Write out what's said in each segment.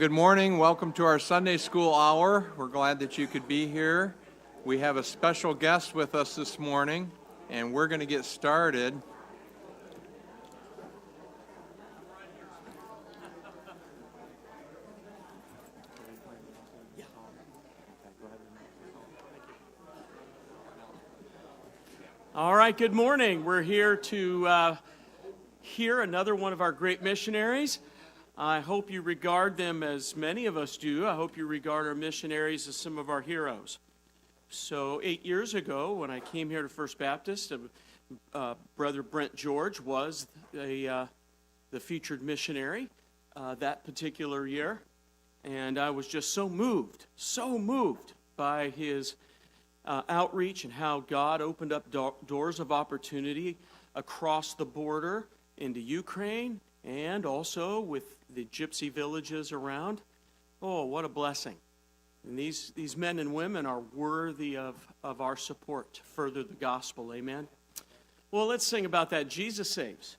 good morning. Welcome to our Sunday school hour. We're glad that you could be here. We have a special guest with us this morning, and we're going to get started. All right, good morning. We're here to hear another one of our great missionaries. I hope you regard them as many of us do. I hope you regard our missionaries as some of our heroes. So 8 years ago, when I came here to First Baptist, Brother Brent George was the featured missionary that particular year. And I was just so moved by his outreach and how God opened up doors of opportunity across the border into Ukraine and also with the gypsy villages around. Oh, what a blessing. And these men and women are worthy of our support to further the gospel. Amen. Well, let's sing about that. Jesus saves.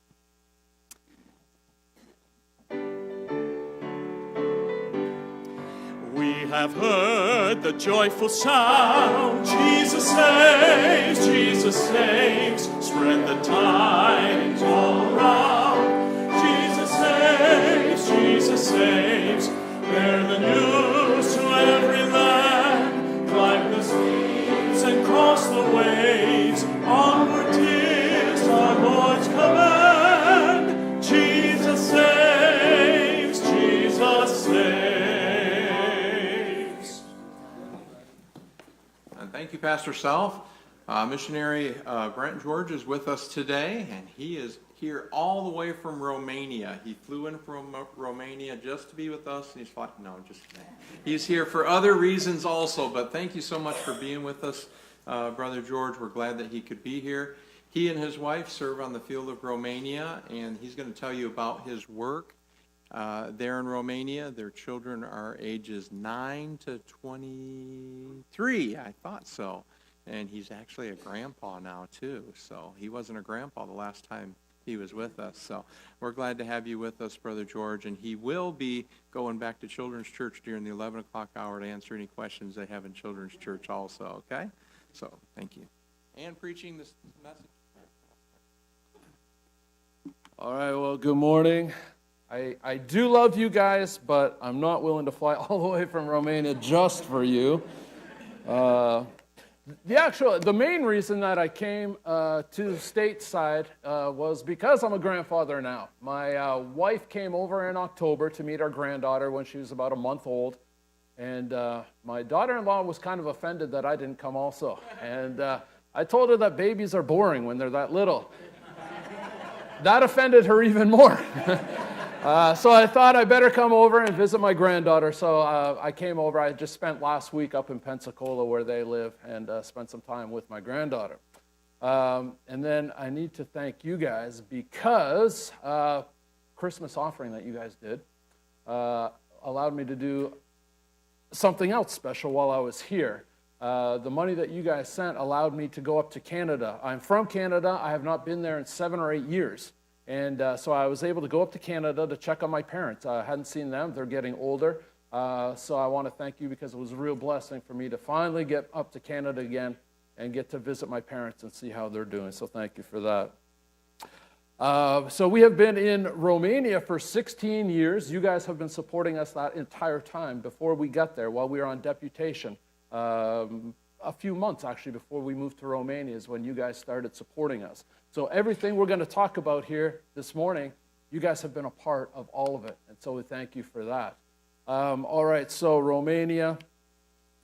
We have heard the joyful sound. Jesus saves, Jesus saves. Spread the tidings all around. Jesus saves, Jesus saves. Bear the news to every land. Climb the steeps and cross the waves. Onward 'tis our Lord's command. Jesus saves, Jesus saves. And thank you, Pastor Self. Missionary Brent George is with us today, and he is here all the way from Romania. He flew in from Romania just to be with us, and he's here for other reasons also, but thank you so much for being with us, Brother George. We're glad that he could be here. He and his wife serve on the field of Romania, and he's going to tell you about his work there in Romania. Their children are ages 9 to 23, I thought so. And he's actually a grandpa now, too. So he wasn't a grandpa the last time he was with us. So we're glad to have you with us, Brother George. And he will be going back to Children's Church during the 11 o'clock hour to answer any questions they have in Children's Church also, okay? So thank you. And preaching this message. All right, well, good morning. I do love you guys, but I'm not willing to fly all the way from Romania just for you. The main reason that I came to stateside was because I'm a grandfather now. My wife came over in October to meet our granddaughter when she was about a month old, and my daughter-in-law was kind of offended that I didn't come also. And I told her that babies are boring when they're that little. That offended her even more. So I thought I better come over and visit my granddaughter. So I came over. I just spent last week up in Pensacola where they live and spent some time with my granddaughter. And then I need to thank you guys because Christmas offering that you guys did allowed me to do something else special while I was here. The money that you guys sent allowed me to go up to Canada. I'm from Canada. I have not been there in 7 or 8 years. And so I was able to go up to Canada to check on my parents. I hadn't seen them. They're getting older. So I want to thank you because it was a real blessing for me to finally get up to Canada again and get to visit my parents and see how they're doing. So thank you for that. So we have been in Romania for 16 years. You guys have been supporting us that entire time before we got there while we were on deputation. A few months, actually, before we moved to Romania is when you guys started supporting us. So everything we're going to talk about here this morning, you guys have been a part of all of it, and so we thank you for that. All right, so Romania.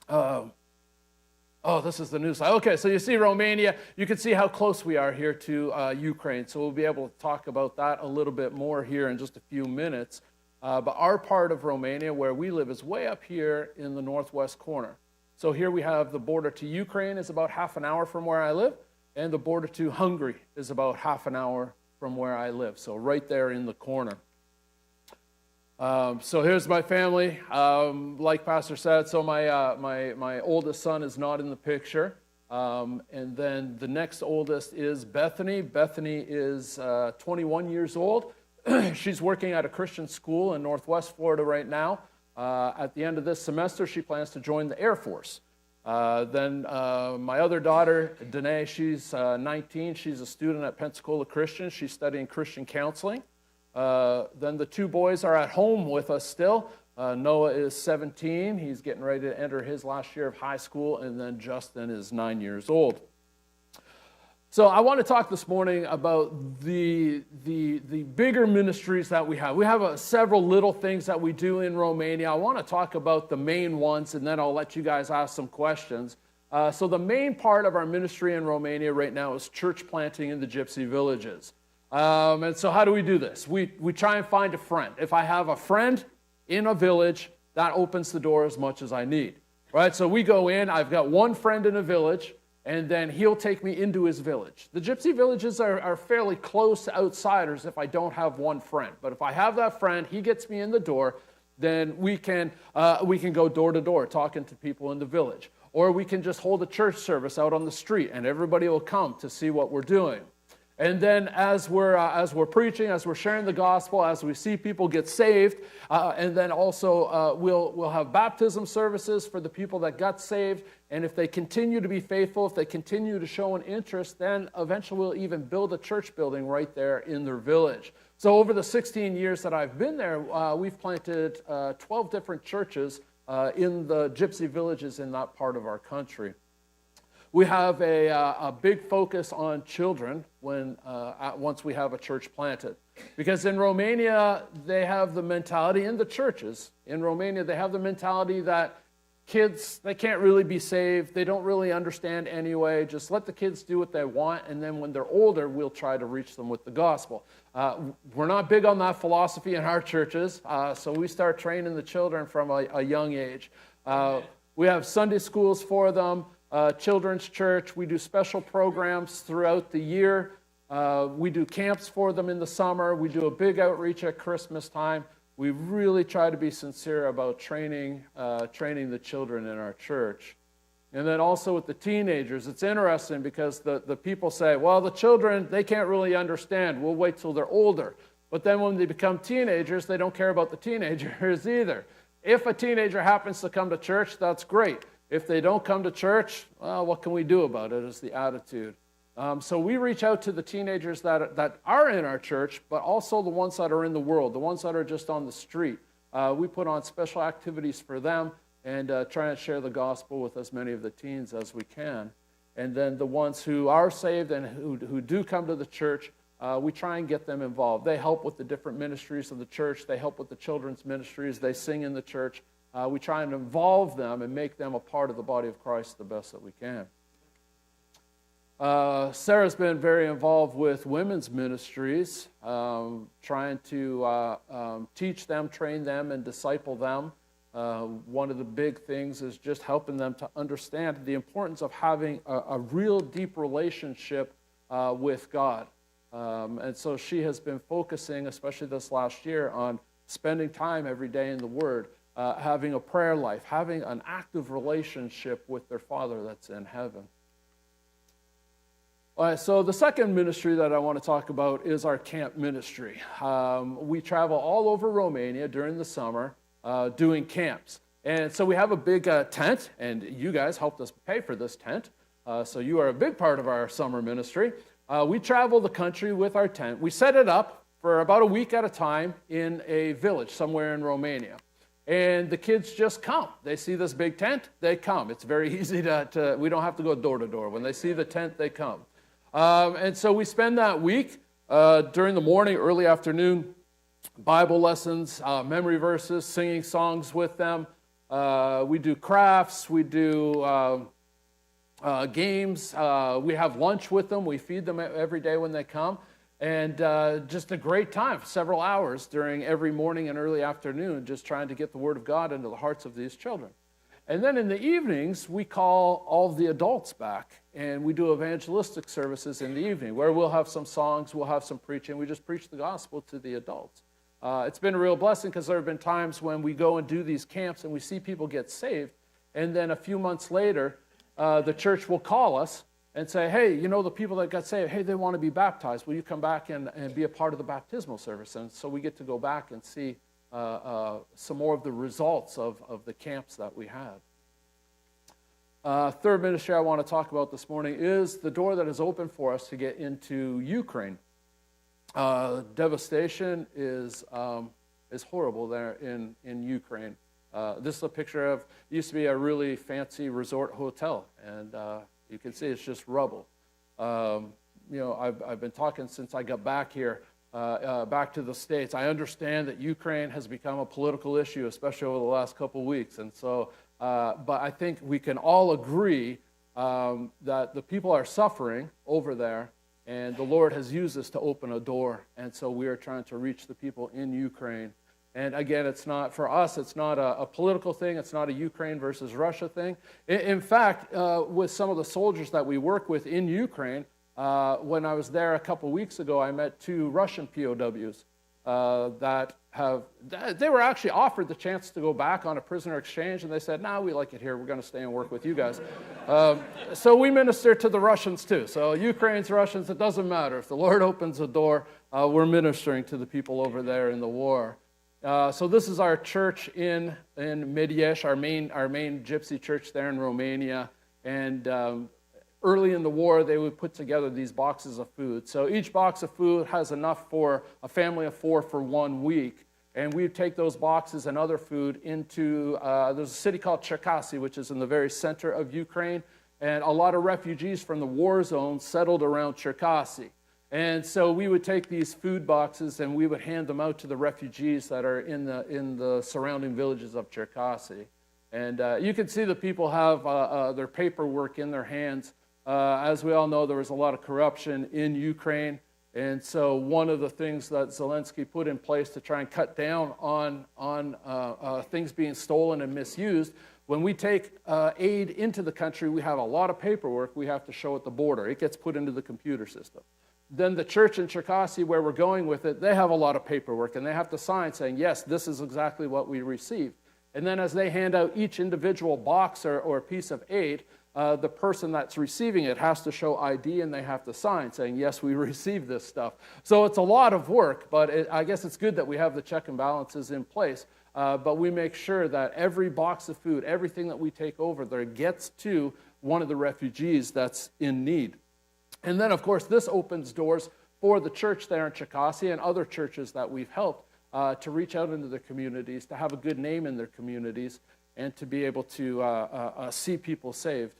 This is the news slide. Okay, so you see Romania. You can see how close we are here to Ukraine, so we'll be able to talk about that a little bit more here in just a few minutes. But our part of Romania, where we live, is way up here in the northwest corner. So here we have the border to Ukraine is about half an hour from where I live, and the border to Hungary is about half an hour from where I live. So right there in the corner. So here's my family. Like Pastor said, so my oldest son is not in the picture. And then the next oldest is Bethany. Bethany is 21 years old. She's working at a Christian school in Northwest Florida right now. At the end of this semester, she plans to join the Air Force. Then my other daughter, Danae, she's 19. She's a student at Pensacola Christian. She's studying Christian counseling. Then the two boys are at home with us still. Noah is 17. He's getting ready to enter his last year of high school. And then Justin is 9 years old. So I want to talk this morning about the bigger ministries that we have. We have several little things that we do in Romania. I want to talk about the main ones, and then I'll let you guys ask some questions. So the main part of our ministry in Romania right now is church planting in the gypsy villages. And so how do we do this? We try and find a friend. If I have a friend in a village, that opens the door as much as I need. Right? So we go in. I've got one friend in a village, and then he'll take me into his village. The gypsy villages are fairly close to outsiders if I don't have one friend. But if I have that friend, he gets me in the door, then we can go door to door talking to people in the village. Or we can just hold a church service out on the street, and everybody will come to see what we're doing. And then as we're preaching, as we're sharing the gospel, as we see people get saved, and then also we'll have baptism services for the people that got saved. And if they continue to be faithful, if they continue to show an interest, then eventually we'll even build a church building right there in their village. So over the 16 years that I've been there, we've planted 12 different churches in the gypsy villages in that part of our country. We have a big focus on children once we have a church planted. Because in Romania, they have the mentality, in the churches in Romania, they have the mentality that kids, they can't really be saved. They don't really understand anyway. Just let the kids do what they want, and then when they're older, we'll try to reach them with the gospel. We're not big on that philosophy in our churches, so we start training the children from a young age. We have Sunday schools for them. Children's church. We do special programs throughout the year. We do camps for them in the summer. We do a big outreach at Christmas time. We really try to be sincere about training the children in our church. And then also with the teenagers, it's interesting because the people say, well, the children, they can't really understand. We'll wait till they're older. But then when they become teenagers, they don't care about the teenagers either. If a teenager happens to come to church, that's great. If they don't come to church, well, what can we do about it is the attitude. So we reach out to the teenagers that are in our church, but also the ones that are in the world, the ones that are just on the street. We put on special activities for them and try and share the gospel with as many of the teens as we can. And then the ones who are saved and who do come to the church, we try and get them involved. They help with the different ministries of the church. They help with the children's ministries. They sing in the church. We try and involve them and make them a part of the body of Christ the best that we can. Sarah's been very involved with women's ministries, trying to teach them, train them, and disciple them. One of the big things is just helping them to understand the importance of having a real deep relationship with God. And so she has been focusing, especially this last year, on spending time every day in the Word. Having a prayer life, having an active relationship with their Father that's in heaven. All right, so the second ministry that I want to talk about is our camp ministry. We travel all over Romania during the summer doing camps. And so we have a big tent, and you guys helped us pay for this tent. So you are a big part of our summer ministry. We travel the country with our tent. We set it up for about a week at a time in a village somewhere in Romania. And the kids just come. They see this big tent, they come. It's very easy we don't have to go door to door. When they see the tent, they come. And so we spend that week during the morning, early afternoon, Bible lessons, memory verses, singing songs with them. We do crafts, we do games. We have lunch with them. We feed them every day when they come. And just a great time, several hours during every morning and early afternoon, just trying to get the Word of God into the hearts of these children. And then in the evenings, we call all of the adults back, and we do evangelistic services in the evening, where we'll have some songs, we'll have some preaching. We just preach the gospel to the adults. It's been a real blessing because there have been times when we go and do these camps and we see people get saved, and then a few months later, the church will call us and say, hey, you know, the people that got saved, hey, they want to be baptized. Will you come back and be a part of the baptismal service? And so we get to go back and see some more of the results of the camps that we had. Third ministry I want to talk about this morning is the door that is open for us to get into Ukraine. Devastation is horrible there in Ukraine. This is a picture of, it used to be a really fancy resort hotel, and you can see it's just rubble. I've been talking since I got back here, back to the States. I understand that Ukraine has become a political issue, especially over the last couple of weeks, and so, but I think we can all agree that the people are suffering over there, and the Lord has used this to open a door, and so we are trying to reach the people in Ukraine. And again, it's not, for us, it's not a political thing. It's not a Ukraine versus Russia thing. In fact, with some of the soldiers that we work with in Ukraine, when I was there a couple weeks ago, I met 2 Russian POWs they were actually offered the chance to go back on a prisoner exchange, and they said, "No, we like it here. We're going to stay and work with you guys." So we minister to the Russians too. So Ukrainians, Russians, it doesn't matter. If the Lord opens a door, we're ministering to the people over there in the war. So this is our church in Midyesh, our main gypsy church there in Romania. And early in the war, they would put together these boxes of food. So each box of food has enough for a family of 4 for 1 week. And we take those boxes and other food into, there's a city called Cherkasy, which is in the very center of Ukraine. And a lot of refugees from the war zone settled around Cherkasy. And so we would take these food boxes and we would hand them out to the refugees that are in the surrounding villages of Cherkasy. And you can see the people have their paperwork in their hands. As we all know, there was a lot of corruption in Ukraine. And so one of the things that Zelensky put in place to try and cut down on things being stolen and misused, when we take aid into the country, we have a lot of paperwork we have to show at the border. It gets put into the computer system. Then the church in Cherkasy, where we're going with it, they have a lot of paperwork, and they have to sign saying, yes, this is exactly what we received. And then as they hand out each individual box or piece of aid, the person that's receiving it has to show ID, and they have to sign saying, yes, we received this stuff. So it's a lot of work, but I guess it's good that we have the check and balances in place. But we make sure that every box of food, everything that we take over there gets to one of the refugees that's in need. And then, of course, this opens doors for the church there in Cherkasy and other churches that we've helped to reach out into their communities, to have a good name in their communities, and to be able to see people saved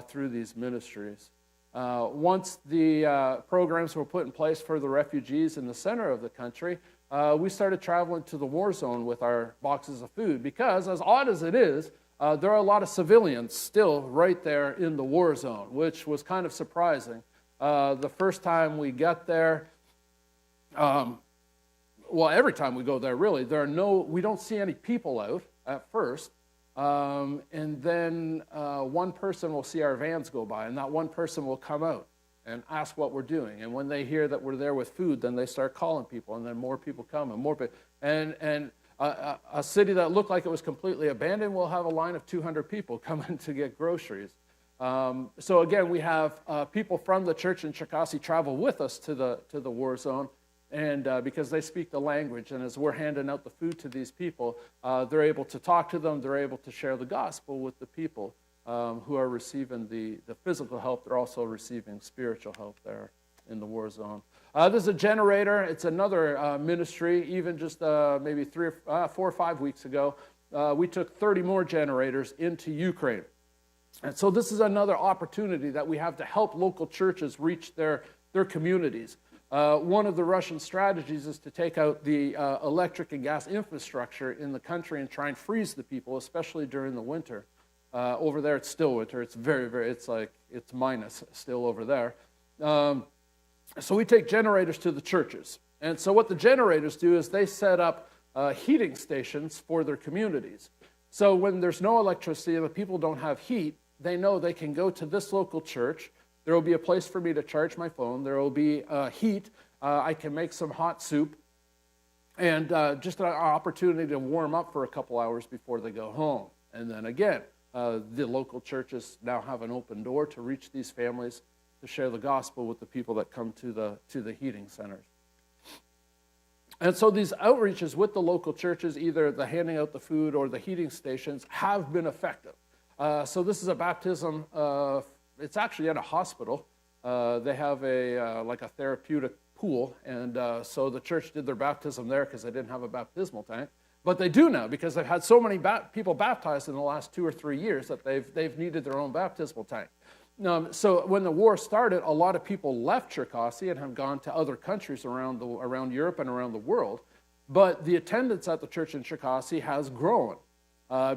through these ministries. Once the programs were put in place for the refugees in the center of the country, we started traveling to the war zone with our boxes of food because, as odd as it is, there are a lot of civilians still right there in the war zone, which was kind of surprising. The first time we got there, well, every time we go there, really, we don't see any people out at first. And then one person will see our vans go by, and that one person will come out and ask what we're doing. And when they hear that we're there with food, then they start calling people, and then more people come, and more people. And a city that looked like it was completely abandoned will have a line of 200 people coming to get groceries. So again, we have people from the church in Cherkasy travel with us to the war zone, and because they speak the language, and as we're handing out the food to these people, they're able to talk to them, they're able to share the gospel with the people who are receiving the physical help. They're also receiving spiritual help there in the war zone. There's a generator. It's another ministry. Even just maybe 4 or 5 weeks ago, we took 30 more generators into Ukraine. And so this is another opportunity that we have to help local churches reach their communities. One of the Russian strategies is to take out the electric and gas infrastructure in the country and try and freeze the people, especially during the winter. Over there, it's still winter. It's it's minus still over there. So we take generators to the churches. And so what the generators do is they set up heating stations for their communities. So when there's no electricity and the people don't have heat, they know they can go to this local church. There will be a place for me to charge my phone. There will be heat. I can make some hot soup. And just an opportunity to warm up for a couple hours before they go home. And then again, the local churches now have an open door to reach these families, to share the gospel with the people that come to the heating centers. And so these outreaches with the local churches, either the handing out the food or the heating stations, have been effective. So this is a baptism. It's actually at a hospital. They have like a therapeutic pool, and so the church did their baptism there because they didn't have a baptismal tank. But they do now because they've had so many people baptized in the last 2 or 3 years that they've needed their own baptismal tank. So when the war started, a lot of people left Cherkasy and have gone to other countries around Europe and around the world. But the attendance at the church in Cherkasy has grown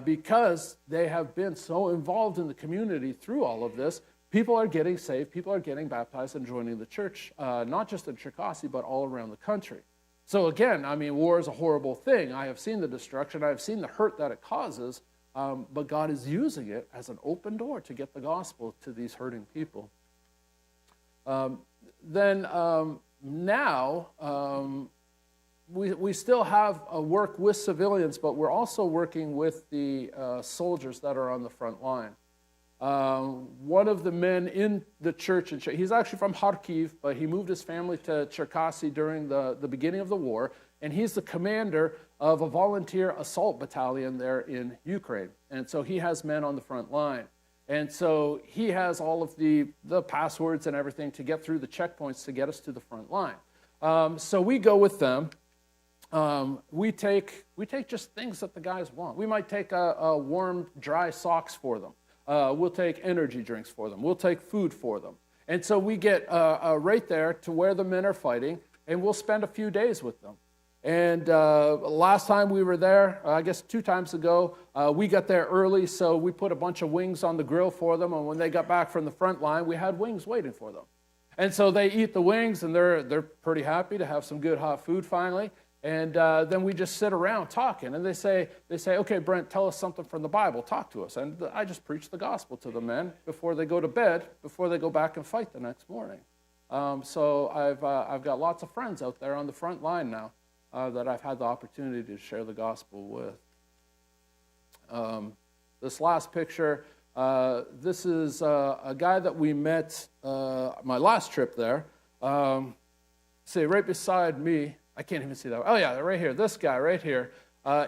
because they have been so involved in the community through all of this. People are getting saved, people are getting baptized and joining the church, not just in Cherkasy, but all around the country. So again, I mean, war is a horrible thing. I have seen the destruction, I have seen the hurt that it causes, but God is using it as an open door to get the gospel to these hurting people. We still have a work with civilians, but we're also working with the soldiers that are on the front line. One of the men in the church, he's actually from Kharkiv, but he moved his family to Cherkasy during the beginning of the war, and he's the commander of a volunteer assault battalion there in Ukraine. And so he has men on the front line. And so he has all of the passwords and everything to get through the checkpoints to get us to the front line. So we go with them. We take just things that the guys want. We might take a warm, dry socks for them. We'll take energy drinks for them. We'll take food for them. And so we get right there to where the men are fighting, and we'll spend a few days with them. And last time we were there, I guess 2 times ago, we got there early, so we put a bunch of wings on the grill for them, and when they got back from the front line, we had wings waiting for them. And so they eat the wings, and they're pretty happy to have some good hot food finally. And then we just sit around talking, and they say, okay, Brent, tell us something from the Bible. Talk to us. And I just preach the gospel to the men before they go to bed, before they go back and fight the next morning. So I've got lots of friends out there on the front line now that I've had the opportunity to share the gospel with. This last picture, this is a guy that we met my last trip there. See, right beside me, I can't even see that. Oh, yeah, right here. This guy right here.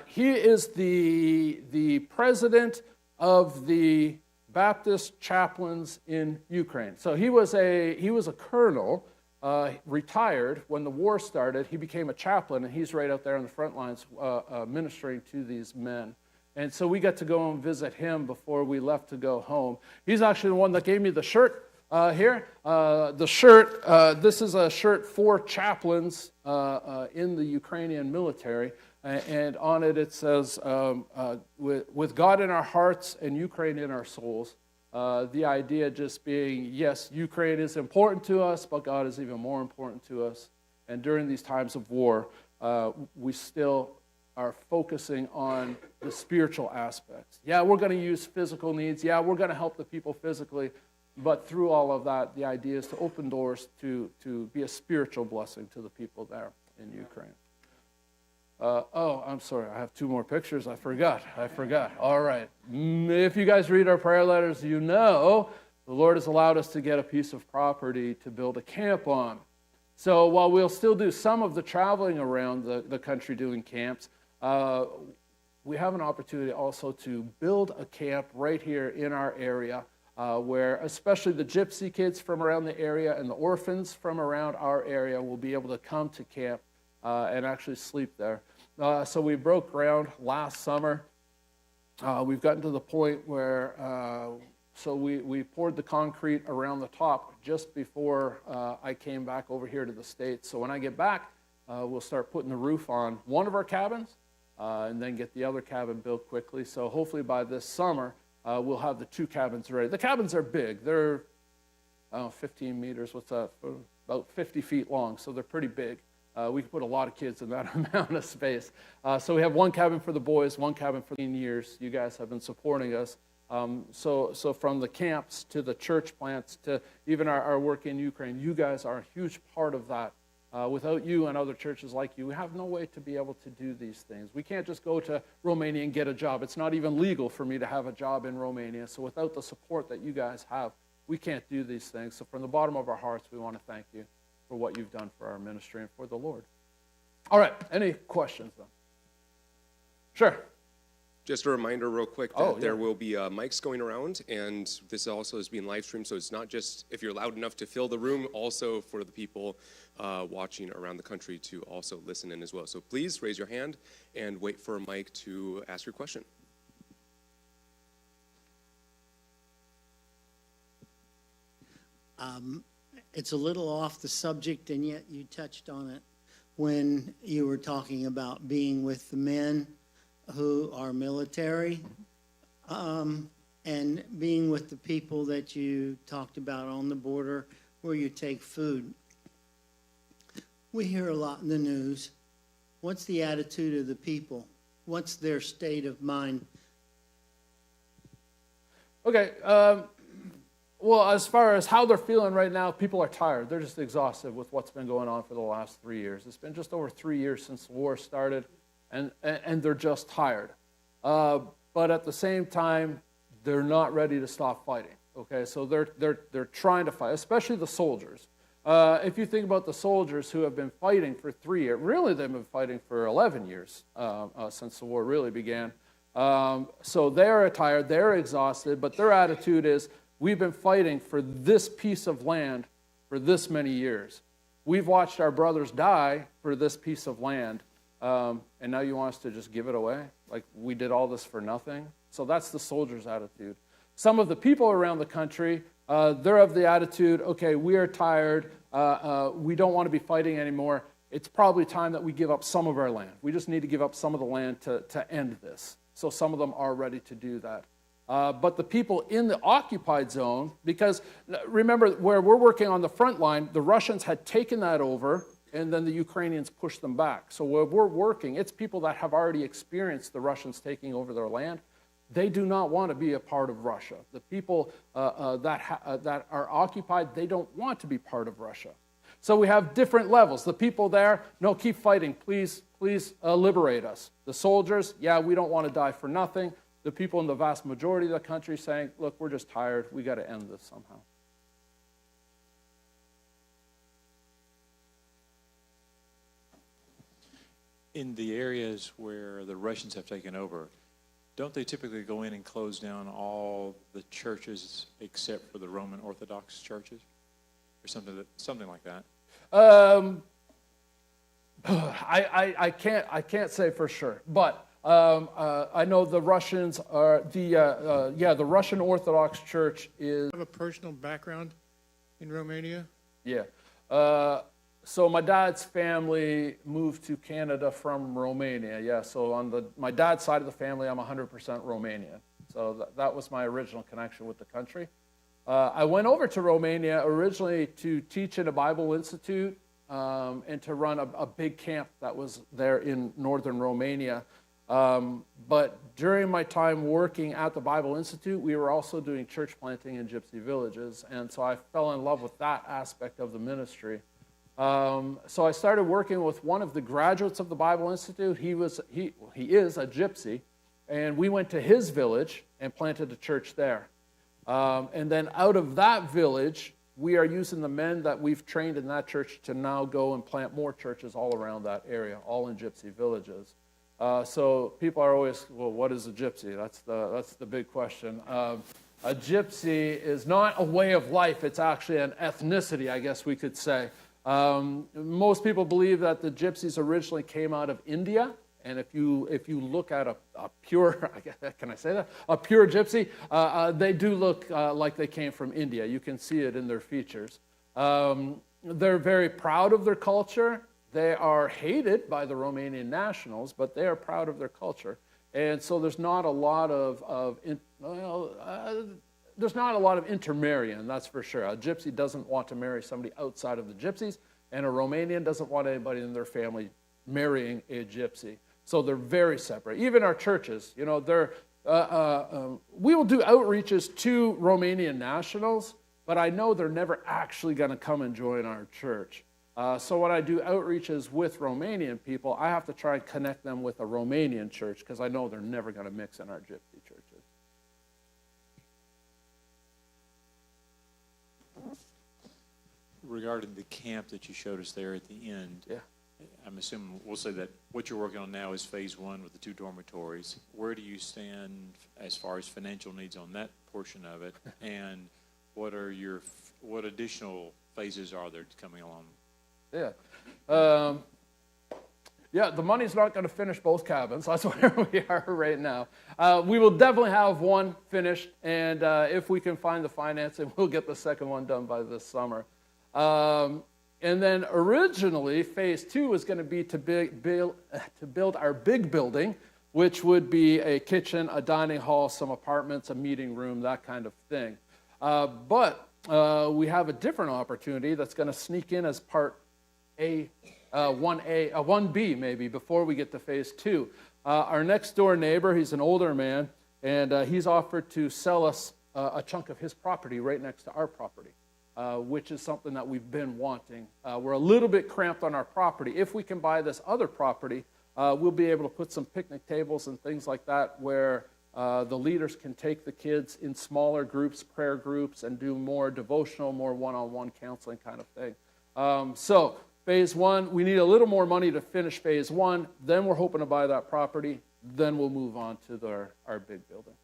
He is the president of the Baptist chaplains in Ukraine. So he was a colonel, retired when the war started. He became a chaplain, and he's right out there on the front lines ministering to these men. And so we got to go and visit him before we left to go home. He's actually the one that gave me the shirt. Here, the shirt, this is a shirt for chaplains in the Ukrainian military, and on it says, with God in our hearts and Ukraine in our souls. The idea just being, yes, Ukraine is important to us, but God is even more important to us. And during these times of war, we still are focusing on the spiritual aspects. Yeah, we're going to use physical needs. Yeah, we're going to help the people physically. But through all of that, the idea is to open doors to be a spiritual blessing to the people there in Ukraine. I'm sorry. I have 2 more pictures. I forgot. All right. If you guys read our prayer letters, you know the Lord has allowed us to get a piece of property to build a camp on. So while we'll still do some of the traveling around the country doing camps, we have an opportunity also to build a camp right here in our area, where especially the gypsy kids from around the area and the orphans from around our area will be able to come to camp and actually sleep there. So we broke ground last summer. We've gotten to the point where, so we poured the concrete around the top just before I came back over here to the States. So when I get back, we'll start putting the roof on one of our cabins and then get the other cabin built quickly. So hopefully by this summer, we'll have the 2 cabins ready. The cabins are big. They're 15 meters. What's that? About 50 feet long. So they're pretty big. We can put a lot of kids in that amount of space. So we have 1 cabin for the boys, 1 cabin for 15 years. You guys have been supporting us. So from the camps to the church plants to even our work in Ukraine, you guys are a huge part of that. Without you and other churches like you, we have no way to be able to do these things. We can't just go to Romania and get a job. It's not even legal for me to have a job in Romania. So without the support that you guys have, we can't do these things. So from the bottom of our hearts, we want to thank you for what you've done for our ministry and for the Lord. All right, any questions then? Sure. Just a reminder real quick that Oh, yeah. there will be mics going around, and this also is being live streamed, so it's not just if you're loud enough to fill the room, also for the people watching around the country to also listen in as well. So please raise your hand and wait for a mic to ask your question. It's a little off the subject, and yet you touched on it when you were talking about being with the men who are military, and being with the people that you talked about on the border where you take food. We hear a lot in the news. What's the attitude of the people? What's their state of mind? Okay, well, as far as how they're feeling right now, people are tired. They're just exhausted with what's been going on for the last 3 years. It's been just over 3 years since the war started, and they're just tired. But at the same time, they're not ready to stop fighting. Okay, so they're trying to fight, especially the soldiers. If you think about the soldiers who have been fighting for 3 years, really they've been fighting for 11 years since the war really began. So they're tired, they're exhausted, but their attitude is, we've been fighting for this piece of land for this many years. We've watched our brothers die for this piece of land, and now you want us to just give it away? Like we did all this for nothing? So that's the soldiers' attitude. Some of the people around the country, they're of the attitude, okay, we are tired, we don't want to be fighting anymore. It's probably time that we give up some of our land. We just need to give up some of the land to end this. So some of them are ready to do that. But the people in the occupied zone, because remember where we're working on the front line, the Russians had taken that over, and then the Ukrainians pushed them back. So where we're working, it's people that have already experienced the Russians taking over their land. They do not want to be a part of Russia. The people that are occupied, they don't want to be part of Russia. So we have different levels. The people there, no, keep fighting. Please liberate us. The soldiers, yeah, we don't want to die for nothing. The people in the vast majority of the country saying, look, we're just tired. We got to end this somehow. In the areas where the Russians have taken over, don't they typically go in and close down all the churches except for the Roman Orthodox churches? Or something like that? I can't say for sure, but I know the Russians are the Russian Orthodox Church is. Have a personal background in Romania? Yeah. So my dad's family moved to Canada from Romania. Yeah. So on my dad's side of the family, I'm 100% Romanian. So that was my original connection with the country. I went over to Romania originally to teach in a Bible Institute and to run a big camp that was there in northern Romania. But during my time working at the Bible Institute, we were also doing church planting in gypsy villages. And so I fell in love with that aspect of the ministry. So I started working with one of the graduates of the Bible Institute. He is a gypsy. And we went to his village and planted a church there. And then out of that village, we are using the men that we've trained in that church to now go and plant more churches all around that area, all in gypsy villages. So people are always, well, what is a gypsy? That's the big question. A gypsy is not a way of life. It's actually an ethnicity, I guess we could say. Most people believe that the gypsies originally came out of India. And if you look at a pure, can I say that? A pure gypsy, they do look like they came from India. You can see it in their features. They're very proud of their culture. They are hated by the Romanian nationals, but they are proud of their culture. And so there's not a lot of intermarrying, that's for sure. A gypsy doesn't want to marry somebody outside of the gypsies, and a Romanian doesn't want anybody in their family marrying a gypsy. So they're very separate. Even our churches, we will do outreaches to Romanian nationals, but I know they're never actually going to come and join our church. So when I do outreaches with Romanian people, I have to try and connect them with a Romanian church because I know they're never going to mix in our gypsy churches. Regarding the camp that you showed us there at the end, Yeah. I'm assuming, we'll say that what you're working on now is phase one with the 2 dormitories. Where do you stand as far as financial needs on that portion of it? And what additional phases are there coming along? Yeah. Yeah, the money's not going to finish both cabins. That's where we are right now. We will definitely have one finished, and if we can find the financing, we'll get the second one done by this summer. And then originally, phase 2 was going to be to build our big building, which would be a kitchen, a dining hall, some apartments, a meeting room, that kind of thing. But we have a different opportunity that's going to sneak in as part 1B maybe, before we get to phase 2. Our next door neighbor, he's an older man, and he's offered to sell us a chunk of his property right next to our property, which is something that we've been wanting. We're a little bit cramped on our property. If we can buy this other property, we'll be able to put some picnic tables and things like that where the leaders can take the kids in smaller groups, prayer groups, and do more devotional, more one-on-one counseling kind of thing. So phase 1, we need a little more money to finish phase 1. Then we're hoping to buy that property. Then we'll move on to our big building.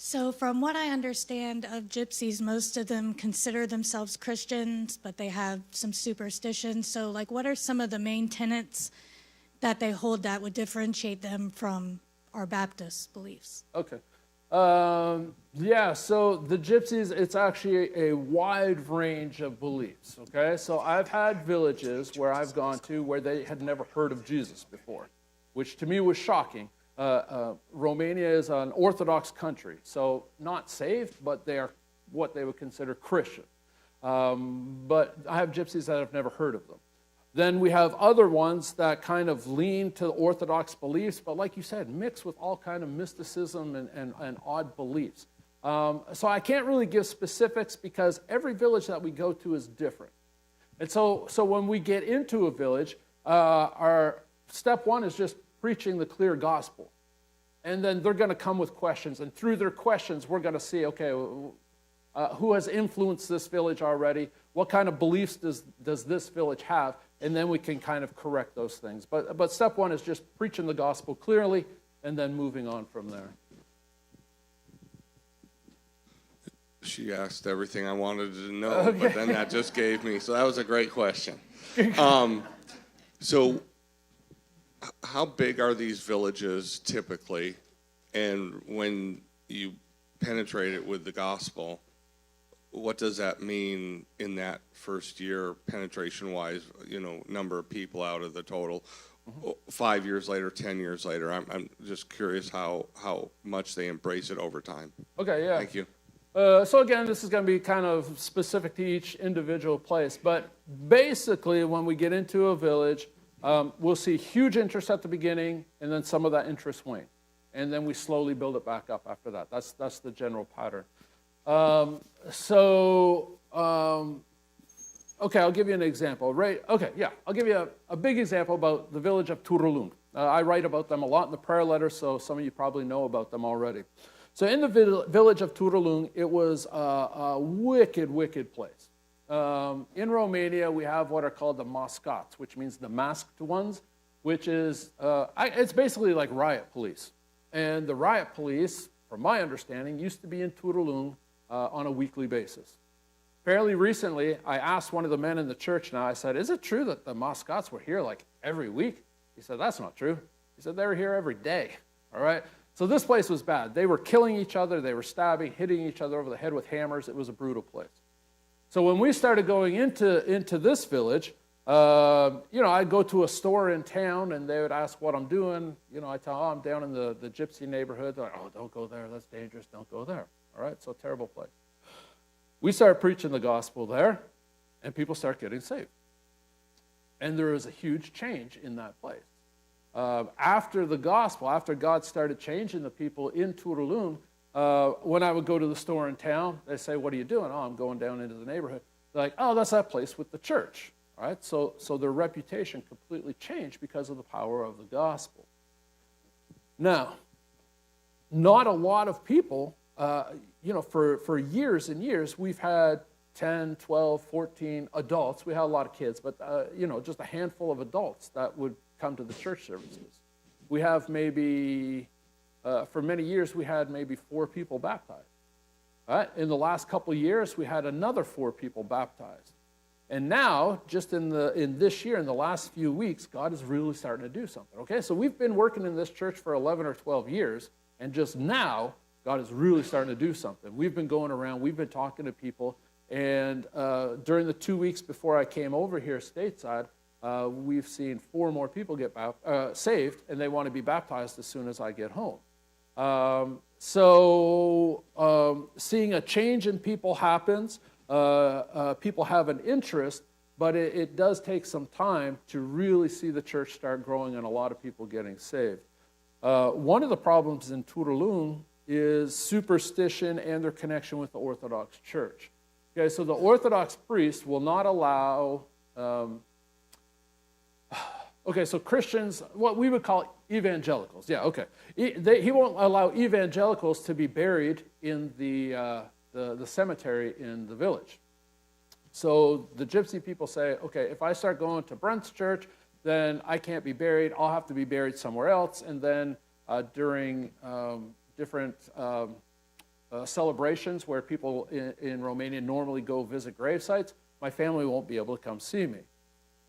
So from what I understand of gypsies, most of them consider themselves Christians, but they have some superstitions. So like, what are some of the main tenets that they hold that would differentiate them from our Baptist beliefs? Okay. Yeah, so the gypsies, it's actually a wide range of beliefs, okay? So I've had villages where I've gone to where they had never heard of Jesus before, which to me was shocking. Romania is an Orthodox country, so not saved, but they are what they would consider Christian. But I have gypsies that have never heard of them. Then we have other ones that kind of lean to the Orthodox beliefs, but like you said, mixed with all kind of mysticism and odd beliefs. So I can't really give specifics because every village that we go to is different. And so when we get into a village, our step 1 is just preaching the clear gospel. And then they're going to come with questions. And through their questions, we're going to see, okay, who has influenced this village already? What kind of beliefs does this village have? And then we can kind of correct those things. But step 1 is just preaching the gospel clearly and then moving on from there. She asked everything I wanted to know, but then that just gave me, so that was a great question. So how big are these villages typically? And when you penetrate it with the gospel, what does that mean in that first year, penetration-wise, number of people out of the total? 5 years later, 10 years later, I'm just curious how much they embrace it over time. Okay, yeah. Thank you. So again, this is going to be kind of specific to each individual place. But basically, when we get into a village, we'll see huge interest at the beginning, and then some of that interest wane. And then we slowly build it back up after that. That's the general pattern. Okay, I'll give you an example, right? Okay, yeah, I'll give you a big example about the village of Turulung. I write about them a lot in the prayer letter, so some of you probably know about them already. So in the village of Turulung, it was a wicked, wicked place. In Romania, we have what are called the mascots, which means the masked ones, which is, it's basically like riot police. And the riot police, from my understanding, used to be in Turulung on a weekly basis. Fairly recently, I asked one of the men in the church now, I said, is it true that the mascots were here like every week? He said, that's not true. He said, they were here every day, all right? So this place was bad. They were killing each other. They were stabbing, hitting each other over the head with hammers. It was a brutal place. So when we started going into this village, I'd go to a store in town, and they would ask what I'm doing. I tell them, I'm down in the gypsy neighborhood. They're like, oh, don't go there. That's dangerous. Don't go there. All right, so terrible place. We started preaching the gospel there, and people start getting saved. And there was a huge change in that place. After the gospel, after God started changing the people in Turulung, when I would go to the store in town, they say, what are you doing? Oh, I'm going down into the neighborhood. They're like, oh, that's that place with the church. All right, so their reputation completely changed because of the power of the gospel. Now, not a lot of people, for years and years, we've had 10, 12, 14 adults. We had a lot of kids, but just a handful of adults that would come to the church services. We have maybe, for many years, we had maybe 4 people baptized. Right? In the last couple of years, we had another 4 people baptized. And now, just in this year, in the last few weeks, God is really starting to do something. Okay, so we've been working in this church for 11 or 12 years, and just now, God is really starting to do something. We've been going around, we've been talking to people, and during the 2 weeks before I came over here stateside, we've seen 4 more people get saved, and they want to be baptized as soon as I get home. Seeing a change in people happens. People have an interest, but it does take some time to really see the church start growing and a lot of people getting saved. One of the problems in Tuvalu is superstition and their connection with the Orthodox Church. Okay, so the Orthodox priest will not allow, so Christians, what we would call evangelicals, he won't allow evangelicals to be buried in the cemetery in the village. So the gypsy people say, okay, if I start going to Brent's church, then I can't be buried. I'll have to be buried somewhere else. And then during different celebrations where people in Romania normally go visit grave sites, my family won't be able to come see me.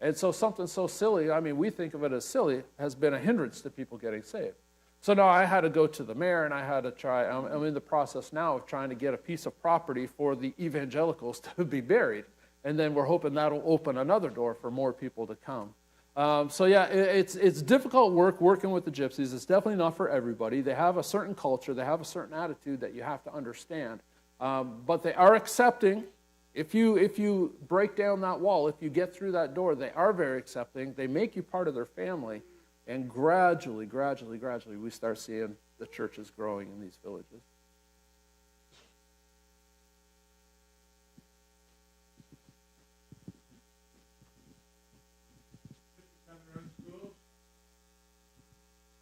And so something so silly, I mean, we think of it as silly, has been a hindrance to people getting saved. So now I had to go to the mayor, and I had to try, I'm in the process now of trying to get a piece of property for the evangelicals to be buried. And then we're hoping that'll open another door for more people to come. It's difficult work working with the gypsies. It's definitely not for everybody. They have a certain culture. They have a certain attitude that you have to understand. But they are accepting. If you break down that wall, if you get through that door, they are very accepting. They make you part of their family. And gradually, we start seeing the churches growing in these villages.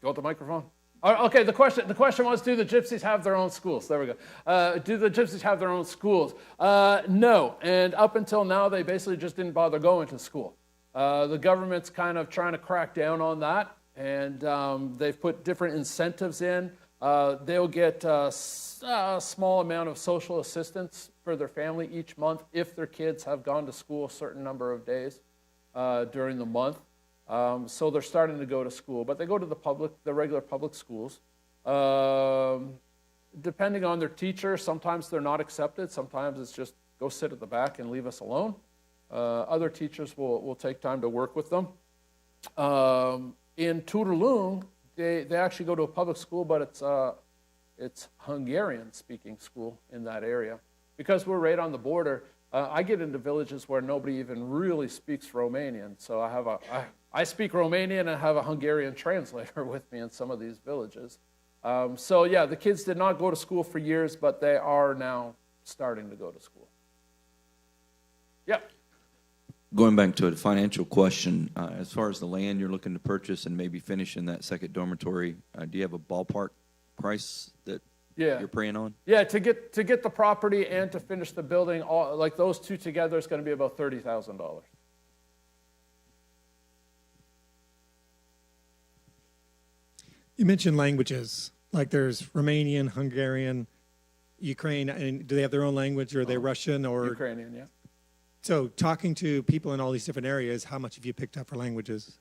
Go with the microphone. Okay, the question was, do the gypsies have their own schools? There we go. Do the gypsies have their own schools? No, and up until now, they basically just didn't bother going to school. The government's kind of trying to crack down on that, and they've put different incentives in. They'll get a small amount of social assistance for their family each month if their kids have gone to school a certain number of days during the month. So they're starting to go to school, but they go to the regular public schools. Depending on their teacher, sometimes they're not accepted. Sometimes it's just go sit at the back and leave us alone. Other teachers will take time to work with them. In Tuvalu, they actually go to a public school, but it's Hungarian-speaking school in that area. Because we're right on the border, I get into villages where nobody even really speaks Romanian. So I speak Romanian and have a Hungarian translator with me in some of these villages. The kids did not go to school for years, but they are now starting to go to school. Yeah. Going back to a financial question, as far as the land you're looking to purchase and maybe finish in that second dormitory, do you have a ballpark price that you're praying on? Yeah, to get the property and to finish the building, like those two together, is going to be about $30,000. You mentioned languages, like there's Romanian, Hungarian, Ukraine, and do they have their own language, or are they Russian or Ukrainian? Yeah. So talking to people in all these different areas, how much have you picked up for languages?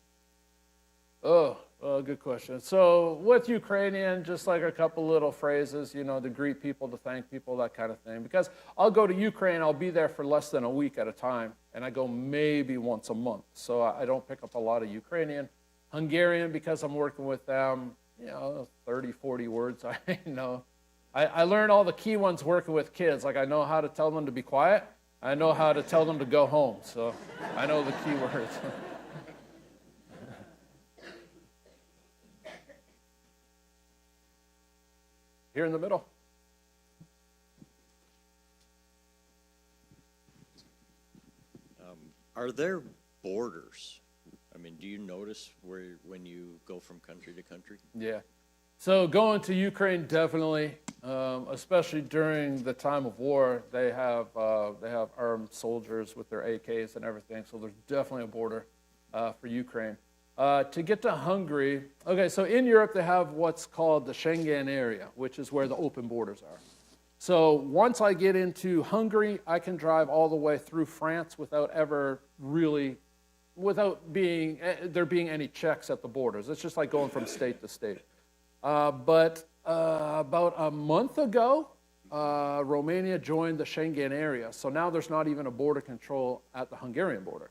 Good question. So with Ukrainian, just like a couple little phrases, to greet people, to thank people, that kind of thing. Because I'll go to Ukraine, I'll be there for less than a week at a time, and I go maybe once a month. So I don't pick up a lot of Ukrainian. Hungarian, because I'm working with them, 30, 40 words I know. I learned all the key ones working with kids. Like I know how to tell them to be quiet. I know how to tell them to go home. So I know the key words. Here in the middle. Are there borders? I mean, do you notice when you go from country to country? Yeah. So going to Ukraine, definitely. especially during the time of war. They have armed soldiers with their AKs and everything, so there's definitely a border for Ukraine. To get to Hungary, okay, so in Europe they have what's called the Schengen area, which is where the open borders are. So once I get into Hungary, I can drive all the way through France without there being any checks at the borders. It's just like going from state to state. But about a month ago, Romania joined the Schengen area. So now there's not even a border control at the Hungarian border.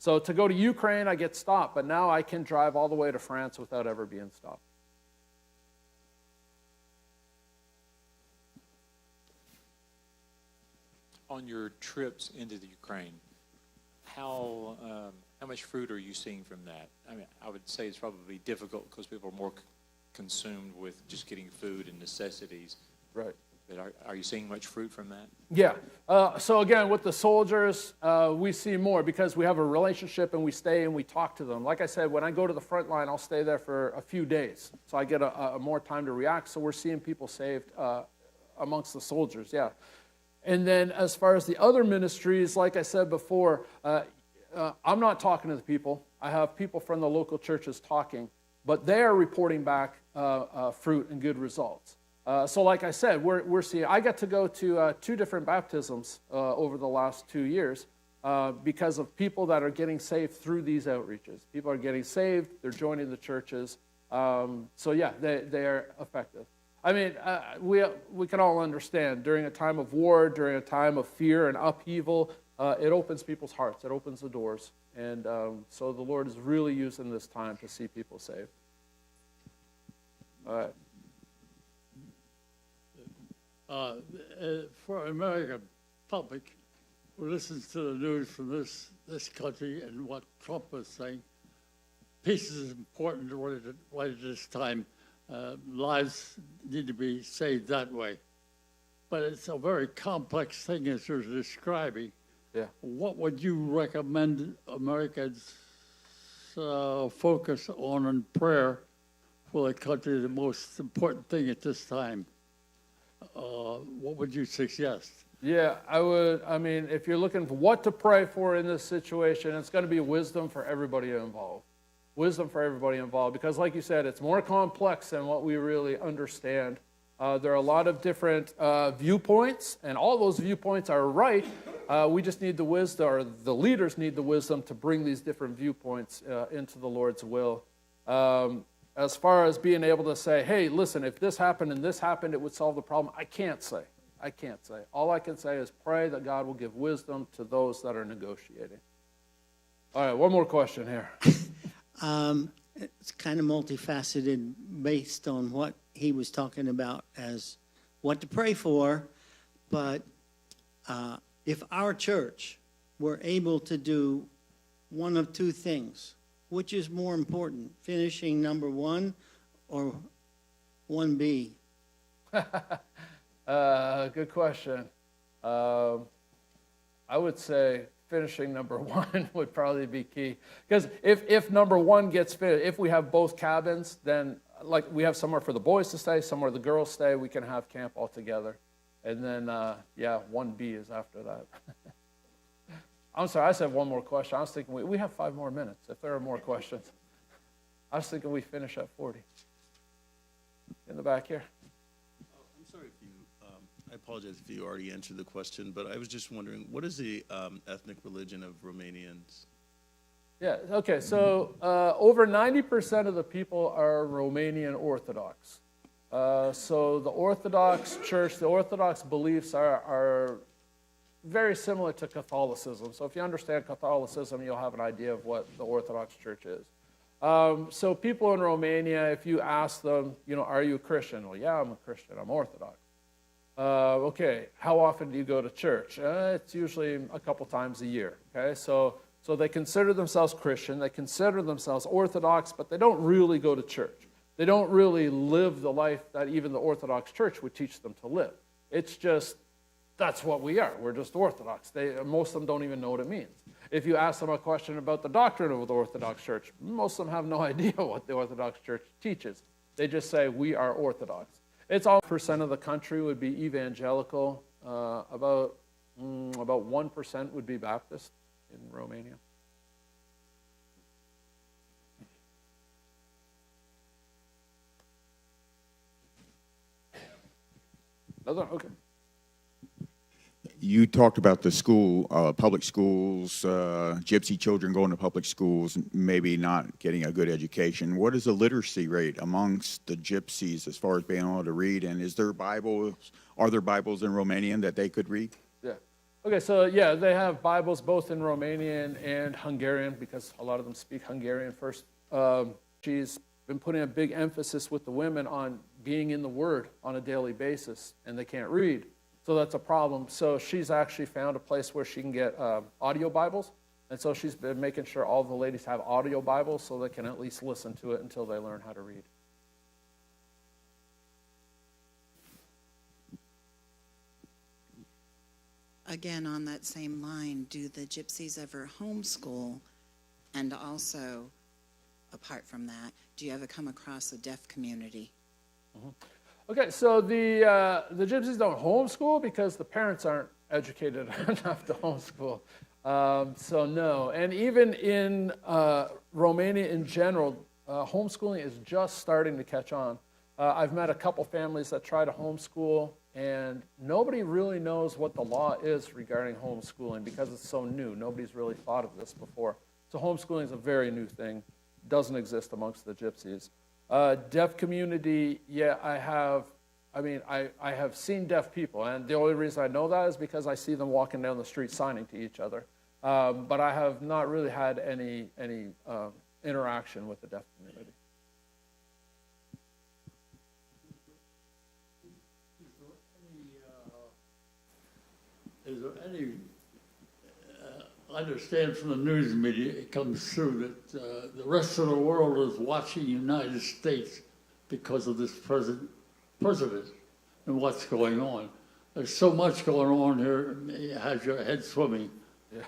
So to go to Ukraine, I get stopped, but now I can drive all the way to France without ever being stopped. On your trips into the Ukraine, how much fruit are you seeing from that? I mean, I would say it's probably difficult because people are more consumed with just getting food and necessities. Right. But are you seeing much fruit from that? Yeah. So again, with the soldiers, we see more because we have a relationship and we stay and we talk to them. Like I said, when I go to the front line, I'll stay there for a few days. So I get a more time to react. So we're seeing people saved amongst the soldiers, yeah. And then as far as the other ministries, like I said before, I'm not talking to the people. I have people from the local churches talking, but they are reporting back fruit and good results. So like I said, we're seeing, I got to go to 2 different baptisms over the last 2 years because of people that are getting saved through these outreaches. People are getting saved, they're joining the churches. So yeah, they are effective. I mean, we can all understand during a time of war, during a time of fear and upheaval, it opens people's hearts, it opens the doors. And so the Lord is really using this time to see people saved. All right. For American public who listens to the news from this country and what Trump is saying, peace is important right at this time. Lives need to be saved that way. But it's a very complex thing as you're describing. Yeah. What would you recommend Americans focus on in prayer for the country, the most important thing at this time? What would you suggest? Yeah, I would. I mean, if you're looking for what to pray for in this situation, it's going to be wisdom for everybody involved. Wisdom for everybody involved, because like you said, it's more complex than what we really understand. There are a lot of different viewpoints, and all those viewpoints are right. We just need the wisdom, or the leaders need the wisdom to bring these different viewpoints into the Lord's will. As far as being able to say, hey, listen, if this happened and this happened, it would solve the problem, I can't say. All I can say is pray that God will give wisdom to those that are negotiating. All right, one more question here. It's kind of multifaceted based on what he was talking about as what to pray for. But if our church were able to do one of 2 things, which is more important, finishing number 1 or 1B? Good question. I would say finishing number 1 would probably be key. Because if number 1 gets finished, if we have both cabins, then like we have somewhere for the boys to stay, somewhere the girls stay, we can have camp all together. And then, 1B is after that. I'm sorry, I said one more question. I was thinking we have 5 more minutes if there are more questions. I was thinking we finish at 40. In the back here. I'm sorry if you, I apologize if you already answered the question, but I was just wondering, what is the ethnic religion of Romanians? Yeah, okay, so over 90% of the people are Romanian Orthodox. So the Orthodox Church, the Orthodox beliefs are very similar to Catholicism. So if you understand Catholicism, you'll have an idea of what the Orthodox Church is. So people in Romania, if you ask them, are you a Christian? Well, yeah, I'm a Christian. I'm Orthodox. Okay, how often do you go to church? It's usually a couple times a year. Okay, so they consider themselves Christian. They consider themselves Orthodox, but they don't really go to church. They don't really live the life that even the Orthodox Church would teach them to live. It's just, that's what we are. We're just Orthodox. Most of them don't even know what it means. If you ask them a question about the doctrine of the Orthodox Church, most of them have no idea what the Orthodox Church teaches. They just say, we are Orthodox. It's all percent of the country would be evangelical. About 1% would be Baptist in Romania. Okay. You talked about the school, public schools, gypsy children going to public schools, maybe not getting a good education. What is the literacy rate amongst the gypsies as far as being able to read? And are there Bibles in Romanian that they could read? Yeah. Okay, so yeah, they have Bibles both in Romanian and Hungarian because a lot of them speak Hungarian first. She's been putting a big emphasis with the women on being in the Word on a daily basis, and they can't read. So that's a problem. So she's actually found a place where she can get audio Bibles. And so she's been making sure all the ladies have audio Bibles so they can at least listen to it until they learn how to read. Again, on that same line, do the gypsies ever homeschool? And also, apart from that, do you ever come across a deaf community? Mm-hmm. Okay, so the gypsies don't homeschool because the parents aren't educated enough to homeschool. So no, and even in Romania in general, homeschooling is just starting to catch on. I've met a couple families that try to homeschool, and nobody really knows what the law is regarding homeschooling because it's so new. Nobody's really thought of this before. So homeschooling is a very new thing. Doesn't exist amongst the gypsies. Deaf community, yeah, I have seen deaf people, and the only reason I know that is because I see them walking down the street signing to each other. But I have not really had any interaction with the deaf community. Is there any, I understand from the news media, it comes through that the rest of the world is watching the United States because of this president and what's going on. There's so much going on here, it has your head swimming. Yeah.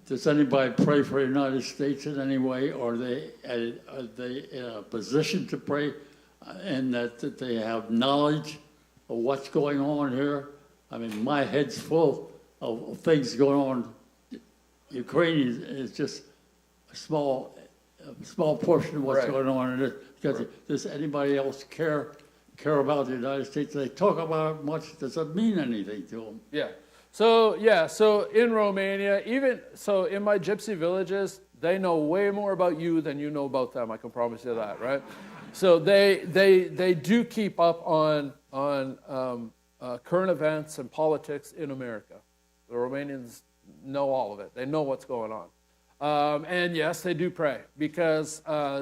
Does anybody pray for the United States in any way? Are they in a position to pray and that they have knowledge of what's going on here? I mean, my head's full of things going on. Ukraine is just a small portion of what's going on in it. Does anybody else care about the United States? They talk about it much. Does it mean anything to them? Yeah. So in Romania, even so in my gypsy villages, they know way more about you than you know about them. I can promise you that, right? So they do keep up on current events and politics in America. The Romanians know all of it. They know what's going on. And yes, they do pray because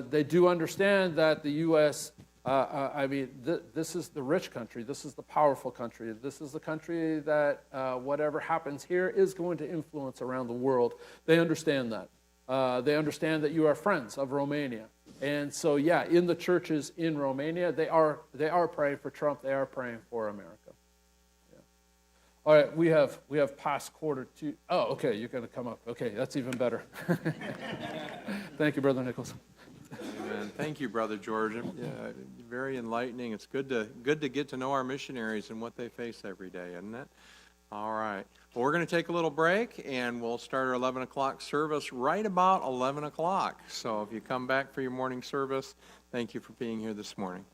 they do understand that the U.S., this is the rich country. This is the powerful country. This is the country that whatever happens here is going to influence around the world. They understand that. They understand that you are friends of Romania. And so, yeah, in the churches in Romania, they are praying for Trump. They are praying for America. All right, we have past quarter to. Oh, okay, you're going to come up. Okay, that's even better. Thank you, Brother Nichols. Amen. Thank you, Brother George. Yeah, very enlightening. It's good to get to know our missionaries and what they face every day, isn't it? All right. Well, we're going to take a little break, and we'll start our 11 o'clock service right about 11 o'clock. So if you come back for your morning service, thank you for being here this morning.